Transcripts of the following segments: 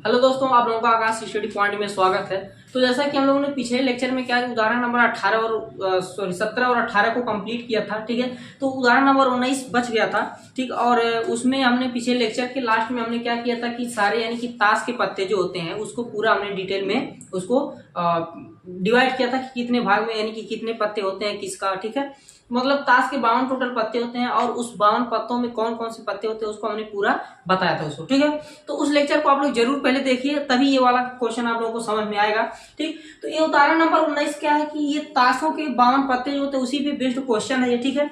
Hello दोस्तों, आप लोगों का आकाश स्टडी पॉइंट में स्वागत है। तो जैसा कि हम लोगों ने पिछले लेक्चर में क्या उदाहरण नंबर 18 और 17 और 18 को कंप्लीट किया था, ठीक है। तो उदाहरण नंबर 19 बच गया था, ठीक। और उसमें हमने पिछले लेक्चर के लास्ट में हमने क्या किया था कि सारे यानी कि ताश के पत्ते जो होते हैं उसको पूरा हमने डिटेल में उसको डिवाइड किया था कि कितने भाग में यानी कि कितने पत्ते होते हैं किसका, ठीक है। मतलब ताश के 52 टोटल पत्ते होते हैं और उस 52 पत्तों में कौन कौन से पत्ते होते हैं उसको हमने पूरा बताया था उसको, ठीक है। तो उस लेक्चर को आप लोग जरूर पहले देखिए, तभी ये वाला क्वेश्चन आप लोगों को समझ में आएगा, ठीक। तो ये उदाहरण नंबर 19 क्या है कि ये ताशों के 52 पत्ते जो होते हैं उसी पे बेस्ड क्वेश्चन है ये, ठीक है।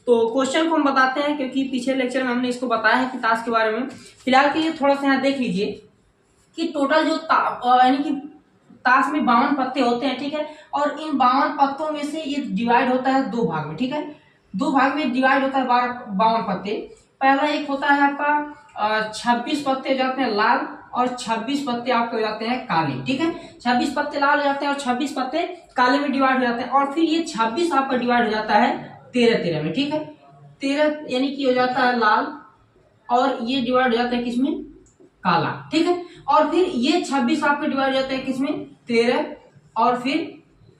तो क्वेश्चन को हम बताते हैं क्योंकि पिछले लेक्चर में हमने इसको बताया है कि ताश के बारे में। फिलहाल के लिए थोड़ा सा यहाँ देख लीजिए कि टोटल जो यानी कि ताश में 52 पत्ते होते हैं, ठीक है। और इन 52 पत्तों में से ये डिवाइड होता है दो भाग में, ठीक है। दो भाग में डिवाइड होता है 52 पत्ते। पहला एक होता है आपका 26 पत्ते हो जाते हैं लाल और 26 पत्ते आपके हो जाते हैं काले, ठीक है। 26 पत्ते लाल हो जाते हैं और 26 पत्ते काले में डिवाइड हो जाते हैं। और फिर ये 26 आपका डिवाइड हो जाता है 13 में, ठीक है। 13 यानी कि हो जाता है लाल और ये डिवाइड हो जाता है किसमें, काला, ठीक है। और फिर ये 26 आपके डिवाइड हो जाता है किसमें, 13 और फिर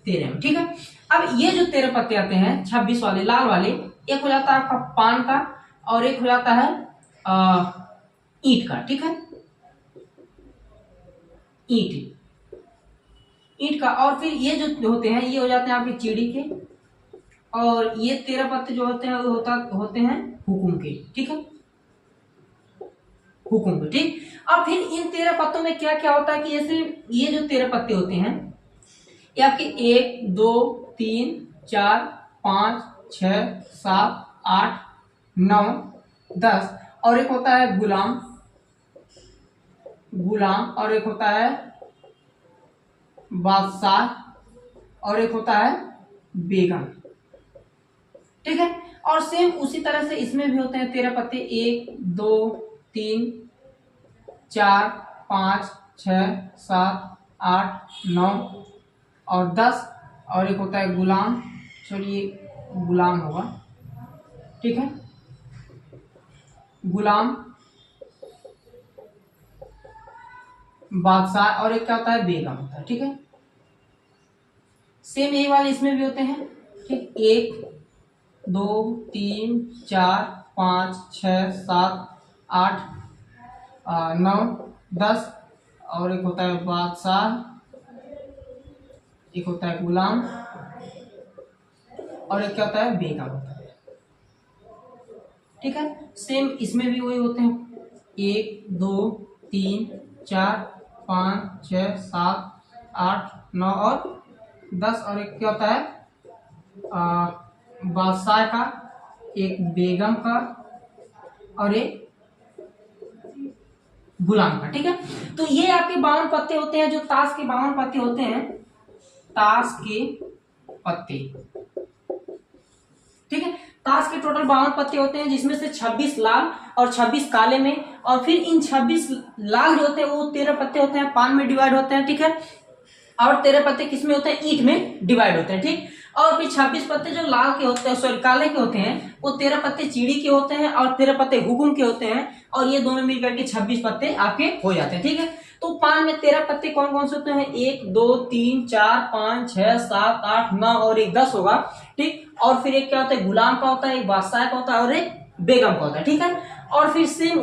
13 में, ठीक है। अब ये जो 13 पत्ते आते हैं 26 वाले लाल वाले, एक हो जाता है आपका पान का और एक हो जाता है ईंट का, ठीक है। ईंट का। और फिर ये जो होते हैं ये हो जाते हैं आपके चिड़ी के और ये 13 पत्ते जो होते हैं वो होते हैं हुकुम के, ठीक है। हुकुम के, ठीक। अब फिर इन 13 पत्तों में क्या क्या होता है कि जैसे ये जो 13 पत्ते होते हैं ये आपके 1 2 3 4 5 6 7 8 9 10 और एक होता है गुलाम और एक होता है बादशाह और एक होता है बेगम, ठीक है। और सेम उसी तरह से इसमें भी होते हैं 13 पत्ते, 1 2 3 4 5 6 7 8 9 और 10 और एक होता है गुलाम, चलिए गुलाम होगा, ठीक है। गुलाम, बादशाह और एक क्या होता है बेगम होता है, ठीक है। सेम यही वाले इसमें भी होते हैं, ठीक। 1 2 3 4 5 6 7 8 9 10 और एक होता है बादशाह, एक होता है गुलाम और एक क्या होता है बेगम होता है, ठीक है। सेम इसमें भी वही होते हैं 1 2 3 4 5 6 7 8 9 और 10 और एक क्या होता है बादशाह का, एक बेगम का और एक गुलाम का, ठीक है। तो ये आपके 52 पत्ते होते हैं जो ताश के 52 पत्ते होते हैं, ताश के पत्ते, ठीक है। ताश के टोटल 52 पत्ते होते हैं जिसमें से 26 लाल और 26 काले में, और फिर इन 26 लाल जो होते हैं वो 13 पत्ते होते हैं पान में डिवाइड होते हैं, ठीक है। और 13 पत्ते किसमें होते हैं, ईंट में डिवाइड होते हैं, ठीक। और फिर 26 पत्ते जो लाल के होते हैं, सॉरी काले के होते हैं, वो 13 पत्ते चीड़ी के होते हैं और 13 पत्ते हुकुम के होते हैं और ये दोनों मिलकर के 26 पत्ते आपके हो जाते हैं, ठीक है। तो पान में 13 पत्ते कौन कौन से होते हैं, 1 2 3 4 5 6 7 8 9 और एक 10 होगा, ठीक। और फिर एक क्या होता है गुलाम का होता है, एक बादशाह का होता है और एक बेगम का होता है, ठीक है। और फिर सेम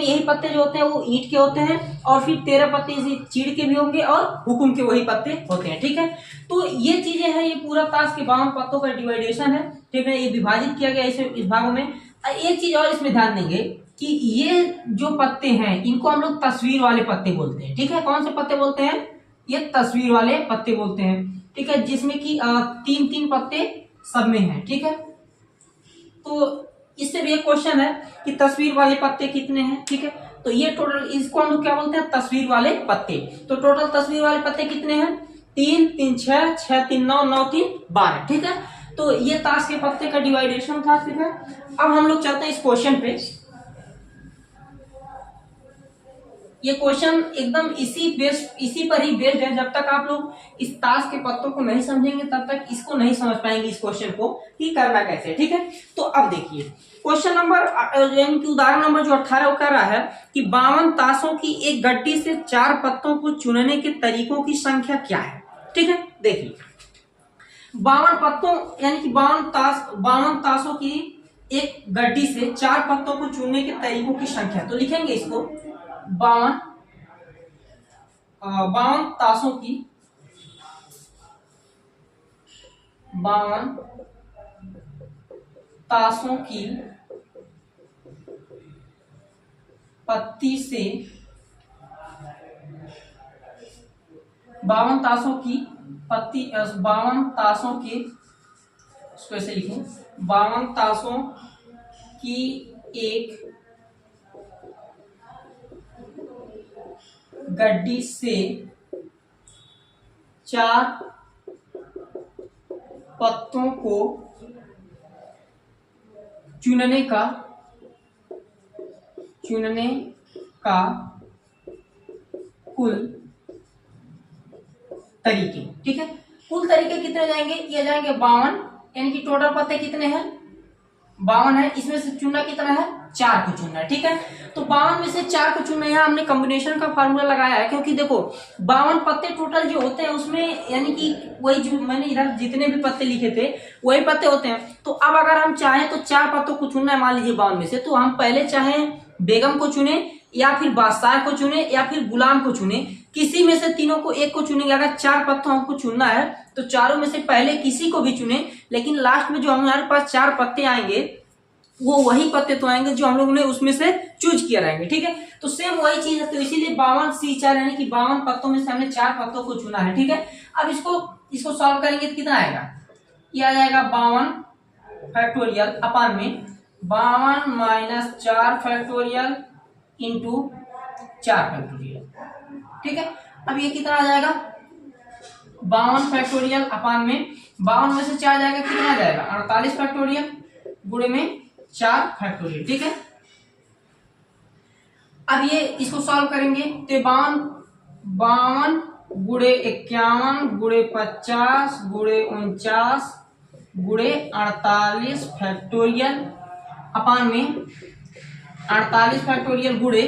यही पत्ते जो होते हैं वो ईंट के होते हैं और फिर 13 पत्ते चीड़ के भी होंगे और हुकुम के वही पत्ते होते हैं, ठीक है। तो ये चीजें हैं, ये पूरा ताश के 52 पत्तों का डिवाइडेशन है, ठीक है। ये विभाजित किया गया इस भागों में। एक चीज और इसमें ध्यान देंगे कि ये जो पत्ते हैं इनको हम लोग तस्वीर वाले पत्ते बोलते हैं, ठीक है। कौन से पत्ते बोलते हैं, ये तस्वीर वाले पत्ते बोलते हैं, ठीक है। जिसमें कि 3-3 पत्ते सब में है, ठीक है। तो इससे भी एक क्वेश्चन है कि तस्वीर वाले पत्ते कितने हैं, ठीक है। तो ये टोटल इसको हम लोग क्या बोलते हैं, तस्वीर वाले पत्ते। तो टोटल तस्वीर वाले पत्ते कितने हैं, 3 3 6 6 3 9 9 3 12, ठीक है। तो ये ताश के पत्ते का डिवाइडेशन था, ठीक है। अब हम लोग चलते हैं इस क्वेश्चन पे। ये क्वेश्चन एकदम इसी पर ही बेस्ड है। जब तक आप लोग इस ताश के पत्तों को नहीं समझेंगे तब तक इसको नहीं समझ पाएंगे, इस क्वेश्चन को कि करना कैसे। ठीक है, तो अब देखिए क्वेश्चन नंबर यानी कि उदाहरण नंबर जो 18 वो कर रहा है कि 52 ताशों की एक गड्डी से 4 पत्तों को चुनने के तरीकों की संख्या क्या है। ठीक है, देखिए 52 पत्तों यानी कि 52 ताशों की एक गड्डी से 4 पत्तों को चुनने के तरीकों की संख्या। तो लिखेंगे इसको 52 ताशों की 52 ताशों की पत्ती से 52 ताशों की पत्ती 52 ताशों के, इसको ऐसे लिखें, 52 ताशों की एक गड्डी से 4 पत्तों को चुनने का कुल तरीके। ठीक है, कुल तरीके कितने जाएंगे, ये जाएंगे 52, यानी कि टोटल पत्ते कितने हैं 52 है, इसमें से चुनना कितना है 4 को चुनना है। ठीक है, तो 52 में से 4 को चुनना है। यहाँ हमने कॉम्बिनेशन का फार्मूला लगाया है क्योंकि देखो 52 पत्ते टोटल जो होते हैं उसमें यानी कि वही जो मैंने इधर जितने भी पत्ते लिखे थे वही पत्ते होते हैं। तो अब अगर हम चाहें तो 4 पत्तों को चुनना है मान लीजिए 52 में से, तो हम पहले चाहें बेगम को चुने या फिर बादशाह को चुने या फिर गुलाम को चुने, किसी में से तीनों को एक को चुनेंगे। अगर 4 पत्तों हमको चुनना है तो चारों में से पहले किसी को भी चुने, लेकिन लास्ट में जो हमारे पास 4 पत्ते आएंगे वो वही पत्ते तो आएंगे जो हम लोगों ने उसमें से चूज किया रहेंगे। ठीक है, तो सेम वही चीज है, तो इसीलिए 52C4 यानी कि 52 पत्तों में से हमने 4 पत्तों को चुना है। ठीक है, अब इसको सॉल्व करेंगे तो कितना आएगा, ये आ जाएगा 52 फैक्टोरियल अपान में 52 माइनस 4 फैक्टोरियल इंटू 4 फैक्टोरियल। ठीक है, अब ये कितना आ जाएगा 52 फैक्टोरियल अपान में 52 में से 4 जाएगा कितना आ जाएगा 48 फैक्टोरियल गुणे में 4 फैक्टोरियल। ठीक है, अब ये इसको सॉल्व करेंगे तो 52 गुणे 51 गुणे 50 गुणे 49 गुणे 48 फैक्टोरियल अपान में 48 फैक्टोरियल गुणे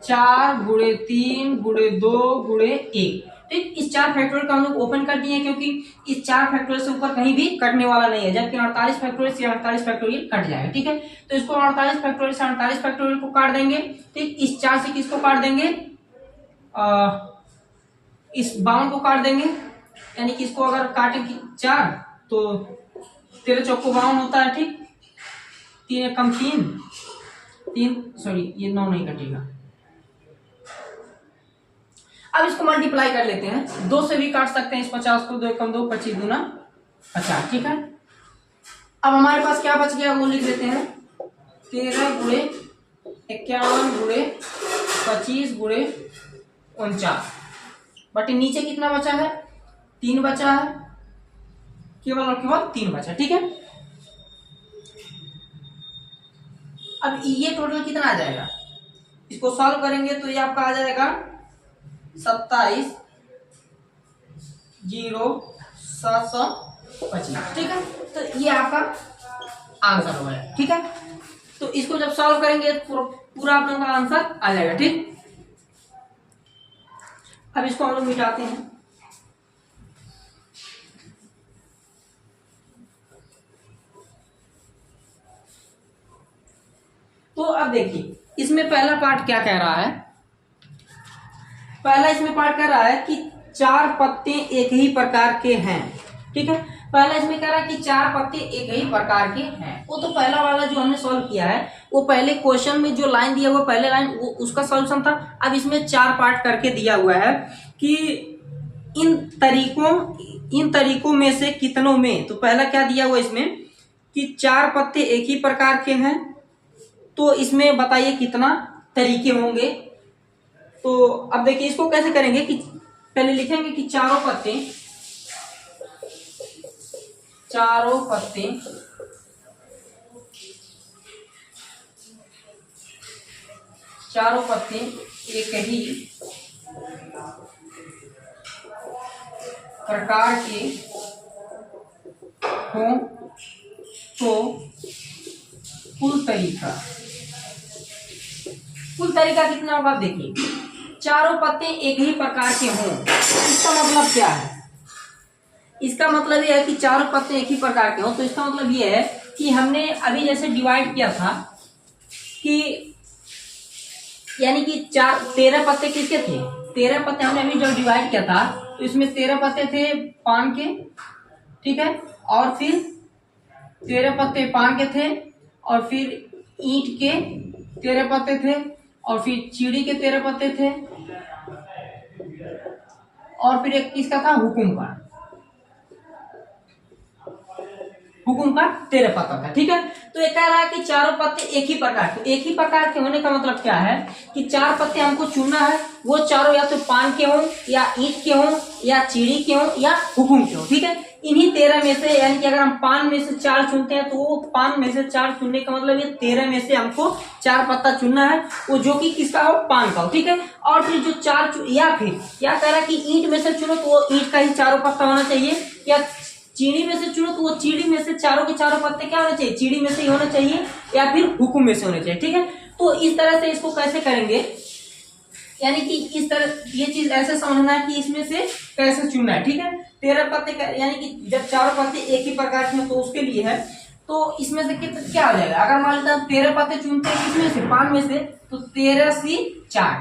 4 गुणे 3 गुणे 2 गुणे 1। ठीक, इस 4 फैक्टोरियल को हम लोग ओपन कर दिए क्योंकि इस 4 फैक्टोरियल से ऊपर कहीं भी कटने वाला नहीं है, जबकि 48 फैक्टोरियल से 48 फैक्टोरियल कट जाएगा। ठीक है, तो इसको 48 फैक्टोरियल से 48 फैक्टोरियल को काट देंगे। ठीक, इस 4 से किसको काट देंगे, इस 52 को काट देंगे, यानी कि इसको अगर काटे 4 तो 13 चौको 52 होता है। ठीक, 3 कम 3 सॉरी ये 9 नहीं कटेगा। अब इसको मल्टीप्लाई कर लेते हैं, 2 से भी काट सकते हैं इस 50 को, 2 कम 2 25 गुना 50। ठीक है, अब हमारे पास क्या बच गया वो लिख लेते हैं 13 गुणे 51 गुणे 25 गुणे 49 बटे नीचे कितना बचा है 3 बचा है, केवल और केवल 3 बचा। ठीक है, अब ये टोटल कितना आ जाएगा, इसको सॉल्व करेंगे तो ये आपका आ जाएगा 27,0725। ठीक है, तो ये आपका आंसर हो गया। ठीक है, तो इसको जब सॉल्व करेंगे पूरा आप लोगों का आंसर आ जाएगा। ठीक, अब इसको हम लोग मिटाते हैं। तो अब देखिए इसमें पहला पार्ट क्या कह रहा है, पहला इसमें पार्ट कह रहा है कि 4 पत्ते एक ही प्रकार के हैं। ठीक है, पहला इसमें कह रहा है कि 4 पत्ते एक ही प्रकार के हैं। वो तो पहला वाला जो हमने सॉल्व किया है वो पहले क्वेश्चन में जो लाइन दिया हुआ पहले लाइन वो उसका सॉल्यूशन था। अब इसमें 4 पार्ट करके दिया हुआ है कि इन तरीकों में से कितनों में, तो पहला क्या दिया हुआ इसमें कि 4 पत्ते एक ही प्रकार के हैं, तो इसमें बताइए कितना तरीके होंगे। तो अब देखिए इसको कैसे करेंगे कि पहले लिखेंगे कि चारों पत्ते चारों पत्ते एक ही प्रकार के हों तो कुल तरीका कितना होगा। देखिए, चारों पत्ते एक ही प्रकार के हों, इसका मतलब क्या है। इसका मतलब यह है कि चारों पत्ते एक ही प्रकार के हों, तो इसका मतलब यह है कि हमने अभी जैसे डिवाइड किया था कि यानी कि 13 पत्ते किसके थे, 13 पत्ते हमने अभी जो डिवाइड किया था, तो इसमें 13 पत्ते थे पान के, ठीक है, और फिर 13 पत्ते पान के थे, और फिर ईंट के 13 पत्ते थे, और फिर चीड़ी के 13 पत्ते थे, और फिर एक किसका था, हुकुम का 13 पत्ता था। ठीक है, तो ये कह रहा है कि चारों पत्ते एक ही प्रकार के, एक ही प्रकार के होने का मतलब क्या है कि 4 पत्ते हमको चुनना है, वो चारों या तो पान के हों, या ईंट के हों, या चीड़ी के हों, या हुकुम के हों। ठीक है, इन्हीं 13 में से, यानी कि अगर हम पान में से 4 चुनते हैं तो वो पान में से 4 चुनने का मतलब ये 13 में से हमको 4 पत्ता चुनना है, वो जो कि किसका हो, पान का हो। ठीक है, और फिर जो 4 या फिर या कह रहा है कि ईंट में से चुनो तो वो ईंट का ही चारों पत्ता होना चाहिए, या चीड़ी में से चुनो तो वो चीड़ी में से चारों के चारों पत्ते क्या होने चाहिए, चीड़ी में से ही होना चाहिए, या फिर हुकुम में से होने चाहिए। ठीक है, तो इस तरह से इसको कैसे करेंगे, यानी कि इस तरह ये चीज ऐसे समझना है कि इसमें से कैसे चुनना है। ठीक है, 13 पत्ते यानी कि जब चारों पत्ते एक ही प्रकार के तो उसके लिए है, तो इसमें से क्या हो जाएगा, अगर मान लीजिए 13 पत्ते चुनते हैं किसमें से, पान में से, तो 13 सी 4,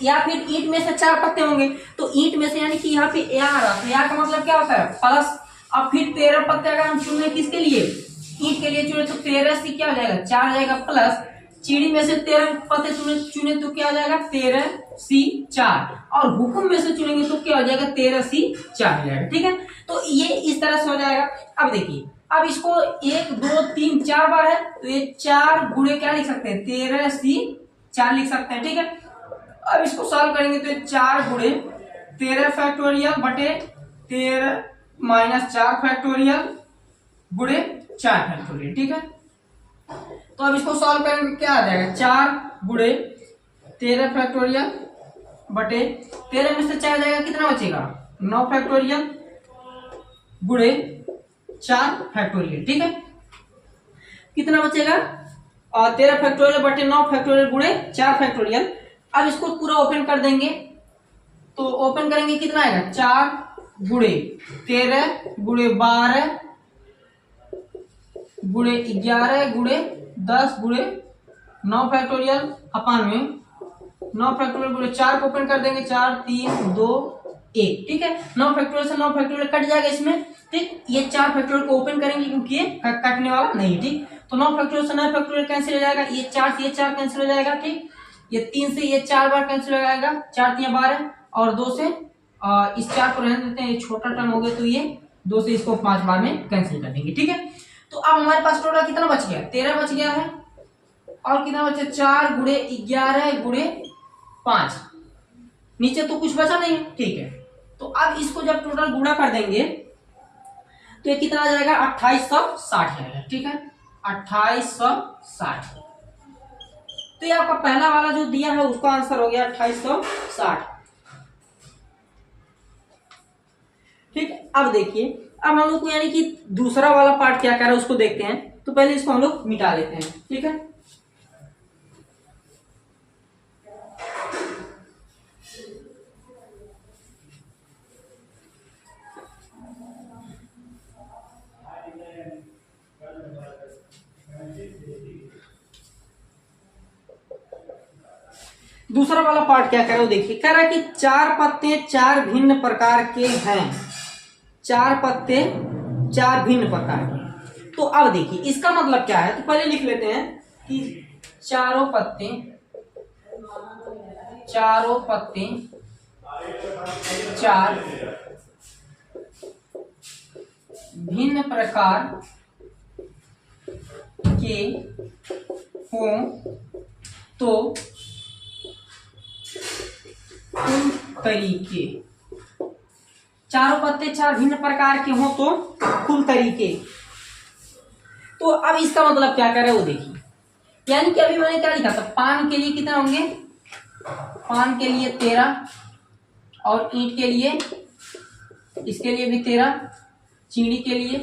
या फिर ईंट में से 4 पत्ते होंगे, तो ईंट में से यानी कि यहाँ पे या आ रहा, तो या का मतलब क्या होता है, प्लस। अब फिर 13 पत्ते अगर हम चुने किसके लिए, ईंट के लिए चुने, तो 13 सी क्या हो जाएगा, 4 जाएगा, प्लस चीड़ी में से 13 पत्ते चुने तो क्या हो जाएगा, 13 सी 4, और हुकुम में से चुनेंगे तो क्या हो जाएगा, 13 सी 4 हो जाएगा। ठीक है, तो ये इस तरह से हो जाएगा। अब देखिए, अब इसको 1 2 3 4 बार है, तो ये 4 गुणे क्या लिख सकते हैं, 13 सी 4 लिख सकते हैं। ठीक है, अब इसको सॉल्व करेंगे तो 4 गुणे 13 फैक्टोरियल बटे 13 माइनस 4 फैक्टोरियल गुणे 4 फैक्टोरियल। ठीक है, तो अब इसको सॉल्व करेंगे क्या आ जाएगा, 4 गुणे 13 फैक्टोरियल बटे 13 में से 4 जाएगा, कितना बचेगा, 9 फैक्टोरियल गुणे 4 फैक्टोरियल। ठीक है, कितना बचेगा, 13 फैक्टोरियल बटे 9 फैक्टोरियल गुणे 4 फैक्टोरियल। अब इसको पूरा ओपन कर देंगे, तो ओपन करेंगे कितना आएगा, 4 गुणे 13 गुणे 12 गुणे 11 गुणे 10 गुणे 9 फैक्टोरियल अपान में 9 फैक्टोरियल गुणे 4 को ओपन कर देंगे, 4 3 2 1। ठीक है, 9 फैक्टोरियल से 9 फैक्टोरियल कट जाएगा इसमें। ठीक, ये 4 फैक्टोरियल को ओपन करेंगे क्योंकि ये कटने वाला नहीं। ठीक, तो 9 फैक्टोरियल से 9 फैक्टोरियल कैंसिल हो जाएगा, ये 4 से ये 4 कैंसिल हो जाएगा। ठीक, ये 3 से ये 4 बार कैंसिल हो जाएगा, 4 3 12, और 2 से इस 4 को रहने देते हैं, ये छोटा टर्म हो गया, तो ये 2 से इसको 5 बार में कैंसिल कर देंगे। ठीक है, तो अब हमारे पास टोटल कितना बच गया, 13 बच गया है, और कितना बचा, 4 गुणे 11 गुणे 5, नीचे तो कुछ बचा नहीं। ठीक है, तो अब इसको जब टोटल गुणा कर देंगे तो ये कितना आ जाएगा, 2860 जाएगा। ठीक है, 2860, तो ये आपका पहला वाला जो दिया है उसका आंसर हो गया 2860। ठीक, अब देखिए, अब हम लोग को यानी कि दूसरा वाला पार्ट क्या कर रहा है उसको देखते हैं, तो पहले इसको हम लोग मिटा लेते हैं। ठीक है, दूसरा वाला पार्ट क्या कह रहा है वो देखिए, कह रहा है कि 4 पत्ते 4 भिन्न प्रकार के हैं, 4 पत्ते 4 भिन्न प्रकार के। तो अब देखिए इसका मतलब क्या है, तो पहले लिख लेते हैं कि चारों पत्ते चार भिन्न प्रकार के हों तो कुल तरीके, चारों पत्ते 4 भिन्न प्रकार के हों तो कुल तरीके। तो अब इसका मतलब क्या कर रहे हैं वो देखिए, यानी कि अभी मैंने क्या लिखा था, पान के लिए कितना होंगे, पान के लिए 13 और ईंट के लिए, इसके लिए भी 13, चीनी के लिए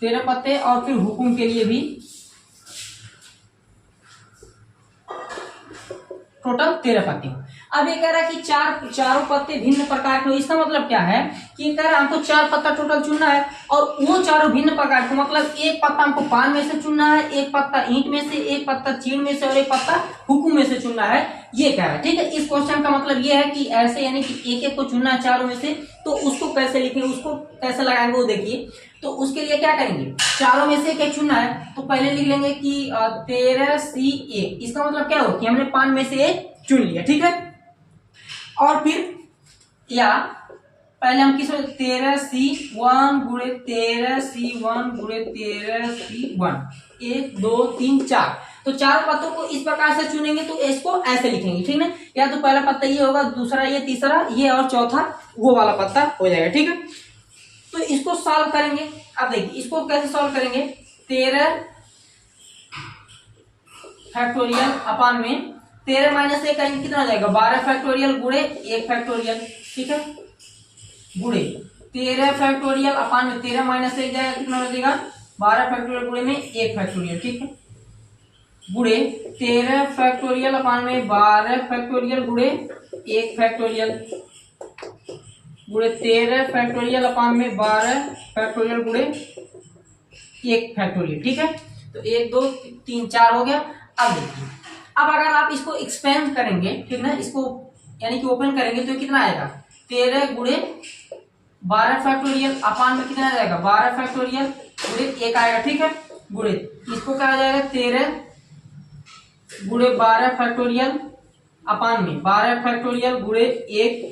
13 पत्ते और फिर हुकुम के लिए भी टोटल 13 पत्ते। अब ये कह रहा है कि चारों पत्ते भिन्न प्रकार के हो। इसका मतलब क्या है कि ये कह रहा है हमको 4 पत्ता टोटल चुनना है और वो चारों भिन्न प्रकार के, मतलब एक पत्ता हमको पान में से चुनना है, एक पत्ता ईंट में से, एक पत्ता चीड़ में से और एक पत्ता हुकुम में से चुनना है, ये कह रहा है। ठीक है, इस क्वेश्चन का मतलब ये है कि ऐसे यानी कि एक एक को चुनना है चारों में से, तो उसको कैसे लिखेंगे, उसको कैसे लगाएंगे वो देखिए। तो उसके लिए क्या करेंगे, चारों में से एक चुनना है तो पहले लिख लेंगे कि 13C1। इसका मतलब क्या हो कि हमने पान में से एक चुन लिया। ठीक है, और फिर या पहले हम किस 13C1 गुणे 13C1 गुणे 13C1, 1 2 3 4। तो चार पत्तों को इस प्रकार से चुनेंगे तो इसको ऐसे लिखेंगे। ठीक है, या तो पहला पत्ता ये होगा, दूसरा ये, तीसरा ये और चौथा वो वाला पत्ता हो जाएगा। ठीक है, तो इसको सॉल्व करेंगे। अब देखिए इसको कैसे सॉल्व करेंगे, 13 फैक्टोरियल अपान में 13 माइनस 1 करेंगे कितना हो जाएगा, 12 फैक्टोरियल गुणे 1 फैक्टोरियल। ठीक है, गुणे 13 फैक्टोरियल अपान में 13 माइनस 1 जाएगा कितना हो जाएगा, 12 फैक्टोरियल गुणे में 1 फैक्टोरियल। ठीक है, गुणे 13 फैक्टोरियल अपान में 12 फैक्टोरियल गुणे 1 फैक्टोरियल, गुणे 13 फैक्टोरियल अपान में 12 फैक्टोरियल गुणे 1 फैक्टोरियल। ठीक है, तो 1 2 3 4 हो गया। अब देखिए, अब अगर आप इसको एक्सपेंड करेंगे, ठीक ना, इसको यानी कि ओपन करेंगे तो कितना आएगा, 13 गुणे 12 फैक्टोरियल अपान में कितना आ जाएगा, 12 फैक्टोरियल गुणे 1 आएगा। ठीक है, गुणे इसको क्या आ जाएगा, 13 गुणे 12 फैक्टोरियल अपान में 12 फैक्टोरियल गुणे 1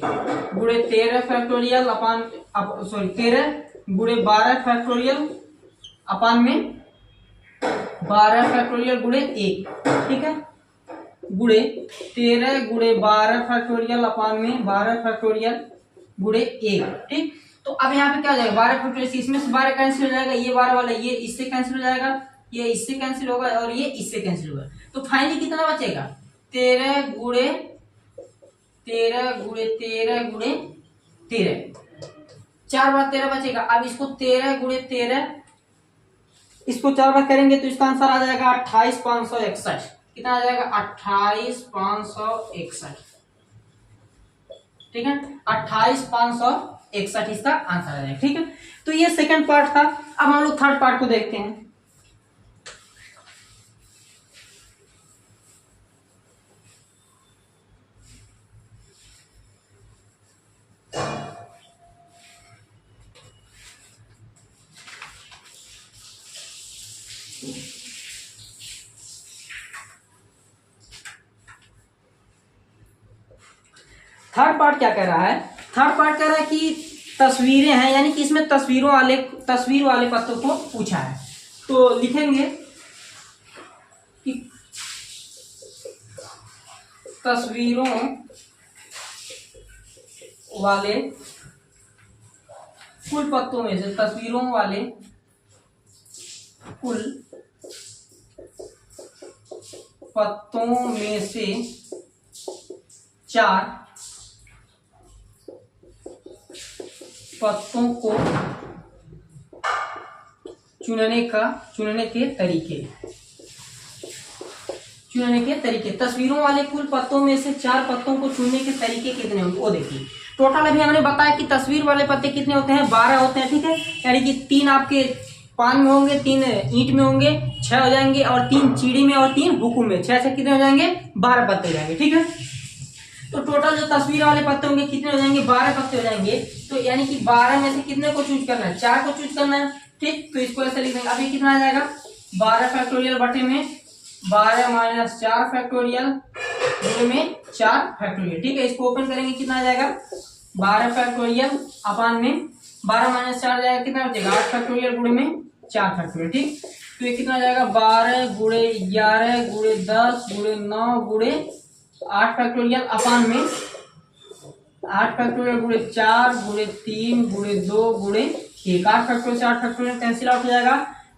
गुणे 13 फैक्टोरियल अपान, सॉरी 13 गुणे 12 फैक्टोरियल अपान में 12 फैक्टोरियल गुणे 1। ठीक है, गुणे 13 गुणे 12 फैक्टोरियल अपान में 12 फैक्टोरियल गुणे 1। ठीक, तो अब यहाँ पे क्या हो जाएगा, 12 फैक्टोरियल, इसमें से 12 कैंसिल हो जाएगा, ये 12 वाला ये इससे कैंसिल हो जाएगा, ये इससे कैंसिल होगा और ये इससे कैंसिल होगा। तो फाइनली कितना बचेगा, 13 गुणे 13 गुणे 13 गुणे 13, 4 बार 13 बचेगा। अब इसको 13 गुणे 13, इसको 4 बार करेंगे तो इसका आंसर आ जाएगा 28,561। कितना आ जाएगा, 28,561। ठीक है, 28,561 इसका आंसर आ जाएगा। ठीक है, तो ये सेकंड पार्ट था। अब हम लोग थर्ड पार्ट को देखते हैं। थर्ड पार्ट क्या कह रहा है, थर्ड पार्ट कह रहा है कि तस्वीरें हैं, यानी कि इसमें तस्वीर वाले पत्तों को पूछा है। तो लिखेंगे कि तस्वीरों वाले कुल पत्तों में से, तस्वीरों वाले कुल पत्तों में से 4 पत्तों को चुनने के तरीके, तस्वीरों वाले कुल पत्तों में से 4 पत्तों को चुनने के तरीके कितने होंगे वो देखिए। टोटल अभी हमने बताया कि तस्वीर वाले पत्ते कितने होते हैं, 12 होते हैं। ठीक है, यानी कि 3 आपके पान में होंगे, 3 ईंट में होंगे, 6 हो जाएंगे, और 3 चीड़ी में और 3 हुकुम में, 6 से कितने हो जाएंगे, 12 पत्ते हो जाएंगे। ठीक है, तो टोटल जो तस्वीर वाले पत्ते होंगे कितने हो जाएंगे, 12 पत्ते हो जाएंगे। तो यानी कि 12 में से कितने को चूज करना है, 4 को चूज करना है। ठीक, तो इसको ऐसे लिख देंगे। अभी कितना आ जाएगा, 12 फैक्टोरियल बटे में 12 माइनस 4 फैक्टोरियल में 4 फैक्टोरियल। ठीक है, इसको ओपन करेंगे कितना आ जाएगा, 12 फैक्टोरियल अपान में 12 माइनस 4 जाएगा कितना बचेगा, 8 फैक्टोरियल गुणे में 4 फैक्टोरियल। ठीक, तो ये कितना जाएगा, 12 गुणे 11 गुणे 10 गुणे 9 गुणे 8 फैक्टोरियल अपान में 8 फैक्टोरियल गुणे 4 गुणे 3 गुणे 2 गुणे 1। 8 फैक्टोरियल से 8 फैक्टोरियल कैंसिल आउट हो जाएगा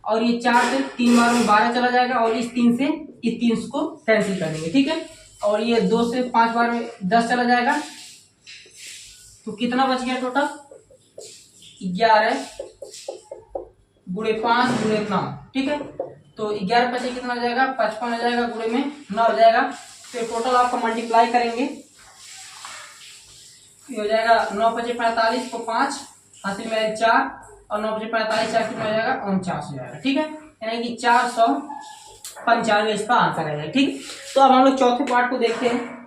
और ये 4 से 3 बार में 12 चला जाएगा, और इस 3 से इस 3 को कैंसिल कर देंगे, ठीक है। और ये 2 से 5 बार में 10 चला जाएगा, तो कितना बच गया टोटल 11 गुणे 5 गुणे 9, ठीक है। तो 11 बचे कितना हो जाएगा 55 हो जाएगा, गुणे में 9 हो जाएगा। तो टोटल आपका मल्टीप्लाई करेंगे, ये हो जाएगा 9 बचे 45 को 5 हासिल में 4, और 9 बचे 45 4 कितना हो जाएगा 49 हो जाएगा, ठीक है। यानी कि 495 इसका आंसर है, ठीक। तो अब हम लोग चौथे पार्ट को देखते हैं।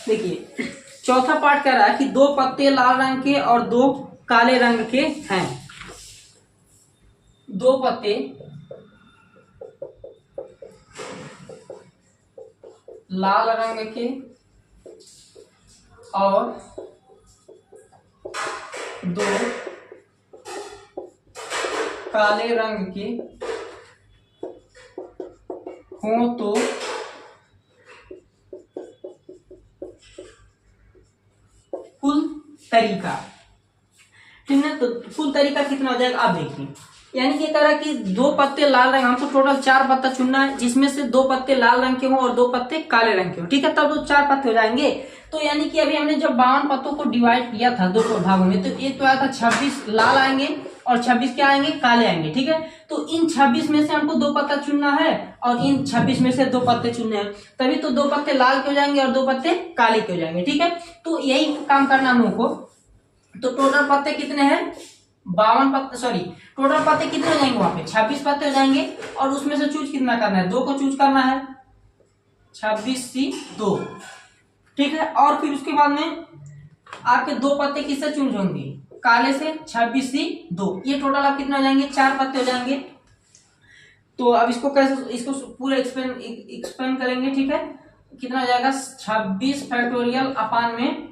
देखिए चौथा पार्ट कह रहा है कि 2 पत्ते लाल रंग के और 2 काले रंग के हैं। 2 पत्ते लाल रंग के और 2 काले रंग के हों तो कुल तरीका, ठीक है। तो कुल तरीका कितना हो जाएगा आप देखिए, यानी कि कह रहा है कि 2 पत्ते लाल रंग, हमको टोटल 4 पत्ता चुनना है, जिसमें से 2 पत्ते लाल रंग के हों और 2 पत्ते काले रंग के हों, ठीक है। तब तो 4 पत्ते हो जाएंगे। तो यानी कि अभी हमने जब 52 पत्तों को डिवाइड किया था 2 भागों में, तो एक तो आया था 26 लाल आएंगे और 26 क्या आएंगे काले आएंगे, ठीक है। तो इन 26 में से हमको 2 पत्ता चुनना है और इन 26 में से 2 पत्ते चुनने हैं, तभी तो 2 पत्ते लाल के हो जाएंगे और 2 पत्ते काले के हो जाएंगे, ठीक है। तो यही काम करना हम लोग को। तो टोटल पत्ते कितने हैं 52 पत्ते, सॉरी टोटल पत्ते कितने हो जाएंगे वहां पे 26 पत्ते हो जाएंगे, और उसमें से चूज कितना करना है 2 को चूज करना है, 26C2, ठीक है। और फिर उसके बाद में आपके 2 पत्ते किससे चूज होंगे काले से, 26C2, ये टोटल आप कितना हो जाएंगे 4 पत्ते हो जाएंगे। तो अब इसको कैसे, इसको पूरा एक्सप्लेन करेंगे, ठीक है। कितना हो जाएगा 26 फैक्टोरियल अपान में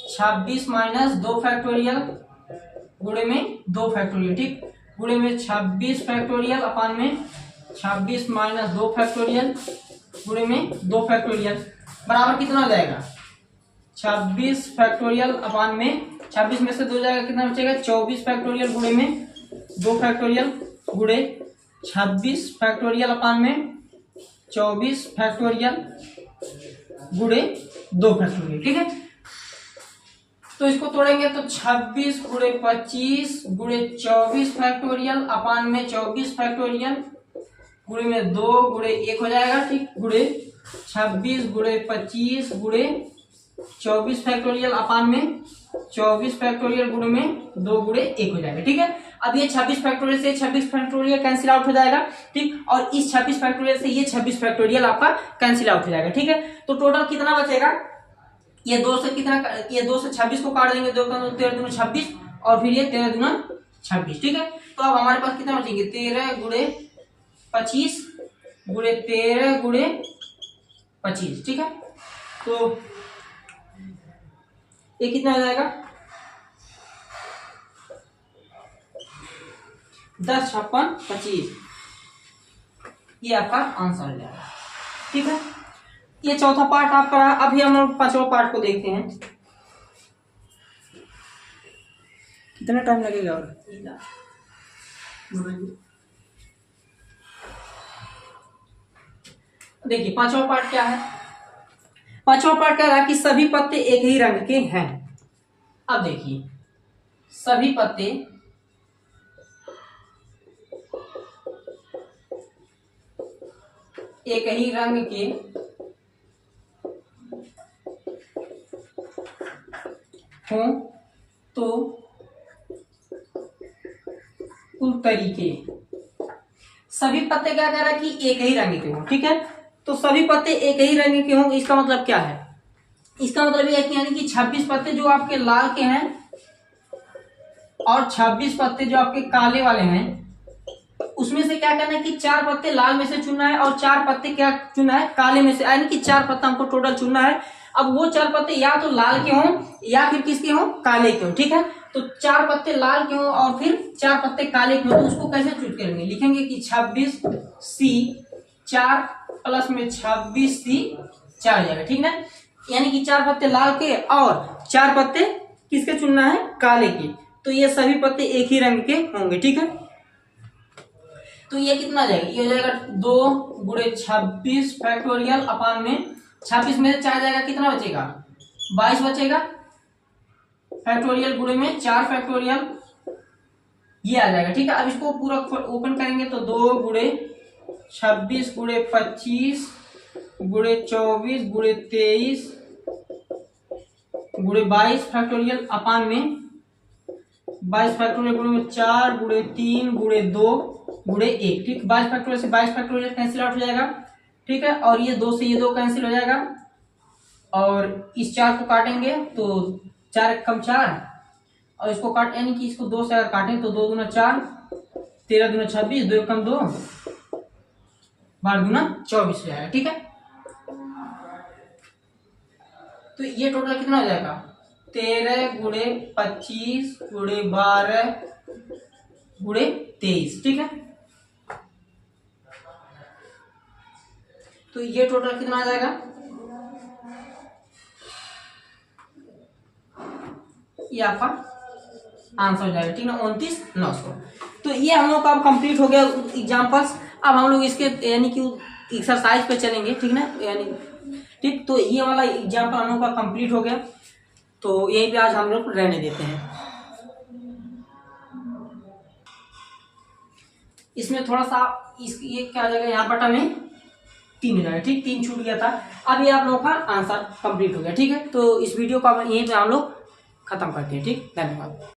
26 माइनस 2 फैक्टोरियल गुणे में 2 फैक्टोरियल, ठीक, गुणे में 26 फैक्टोरियल अपान में 26 माइनस 2 फैक्टोरियल गुणे में 2 फैक्टोरियल बराबर कितना हो जाएगा 26 फैक्टोरियल अपान में 26 में से 2 जाएगा कितना बचेगा 24 फैक्टोरियल गुणे में 2 फैक्टोरियल गुणे 26 फैक्टोरियल अपान में 24 फैक्टोरियल गुणे 2 फैक्टोरियल, ठीक है। तो इसको तोड़ेंगे तो 26 गुणे 25 गुणे 24 फैक्टोरियल अपान में 24 फैक्टोरियल गुणे में 2 गुणे 1 हो जाएगा, ठीक, गुणे 26 गुणे 25 गुणे 24 फैक्टोरियल अपान में 24 फैक्टोरियल गुणे में 2 गुणे 1 हो जाएगा, ठीक है। अब ये 26 फैक्टोरियल से 26 फैक्टोरियल कैंसिल आउट हो जाएगा, ठीक, और इस 26 फैक्टोरियल से ये 26 फैक्टोरियल आपका कैंसिल आउट हो जाएगा, ठीक है। तो टोटल कितना बचेगा, ये 2 से कितना, ये 2 से 26 को काट देंगे, 2 का 13 दूना 26 और फिर ये 13 दूना 26, ठीक है। तो अब हमारे पास कितना बचेंगे 13 गुणे 25 गुणे 13 गुणे 25, ठीक है। तो ये कितना हो जाएगा 10 56 25, ये आपका आंसर हो जाएगा, ठीक है। ये चौथा पार्ट आपका रहा। अभी हम लोग 5वां पार्ट को देखते हैं। कितना टाइम लगेगा और देखिए 5वां पार्ट क्या है। 5वां पार्ट क्या रहा कि सभी पत्ते एक ही रंग के हैं। अब देखिए सभी पत्ते एक ही रंग के हों तो कुल तरीके, सभी पत्ते क्या कह रहा है कि एक ही रंग के हों, ठीक है। तो सभी पत्ते एक ही रंग के हों, इसका मतलब क्या है, इसका मतलब यह है कि यानी कि 26 पत्ते जो आपके लाल के हैं और 26 पत्ते जो आपके काले वाले हैं, उसमें से क्या करना है कि 4 पत्ते लाल में से चुनना है और 4 पत्ते क्या चुनना है काले में से, यानी कि 4 पत्ता हमको टोटल चुनना है। अब वो 4 पत्ते या तो लाल के हों या फिर किसके हों काले के हों, ठीक है। तो 4 पत्ते लाल के हों और फिर 4 पत्ते काले के हों, तो उसको कैसे चूज करेंगे, लिखेंगे कि 26C 4 प्लस में 26 सी 4 जाएगा, ठीक ना। यानी कि 4 पत्ते लाल के और 4 पत्ते किसके चुनना है, काले के। तो ये सभी पत्ते एक ही रंग के होंगे, ठीक है। तो ये कितना आ जाएगा, ये हो जाएगा 2 गुणे 26 फैक्टोरियल अपान में 26 में से 4 जाएगा, कितना बचेगा 22 बचेगा फैक्टोरियल गुणे में 4 फैक्टोरियल, ये आ जाएगा, ठीक है। अब इसको पूरा ओपन करेंगे तो 2 गुणे 26 गुणे 25 गुणे 24 गुणे 23 गुणे 22 फैक्टोरियल अपान में 22 फैक्टोरियल गुणे में 4 गुणे 3 गुणे 2 गुणे 1, ठीक। 22 फैक्टोरियल से 22 फैक्टोरियल कैंसिल आउट हो जाएगा, ठीक है। और ये 2 से ये 2 कैंसिल हो जाएगा और इस 4 को काटेंगे तो 4 कम 4 और इसको काट, यानी कि इसको 2 से अगर काटें तो 2 दूना 4, 13 दूना 26, 2 कम 2, 12 दूना 24 हो जाएगा, ठीक है। तो ये टोटल कितना हो जाएगा 13 गुणे 25 गुणे 12 गुणे 23, ठीक है। तो ये टोटल कितना आ जाएगा, ये आपका आंसर हो जाएगा, ठीक ना, 29,900। तो ये हम लोग का अब कंप्लीट हो गया एग्जाम्पल्स। अब हम लोग इसके यानी कि एक्सरसाइज पे चलेंगे, ठीक ना, यानी ठीक। तो ये वाला एग्जाम्पल हम लोग का कंप्लीट हो गया, तो यहीं पे आज हम लोग रहने देते हैं। इसमें थोड़ा सा ये क्या हो जाएगा, यहाँ बटा में 3 हो जाएगा, ठीक, 3 छूट गया था। अब ये आप लोगों का आंसर कंप्लीट हो गया, ठीक है। तो इस वीडियो को यहीं पे हम लोग खत्म करते हैं, ठीक। धन्यवाद।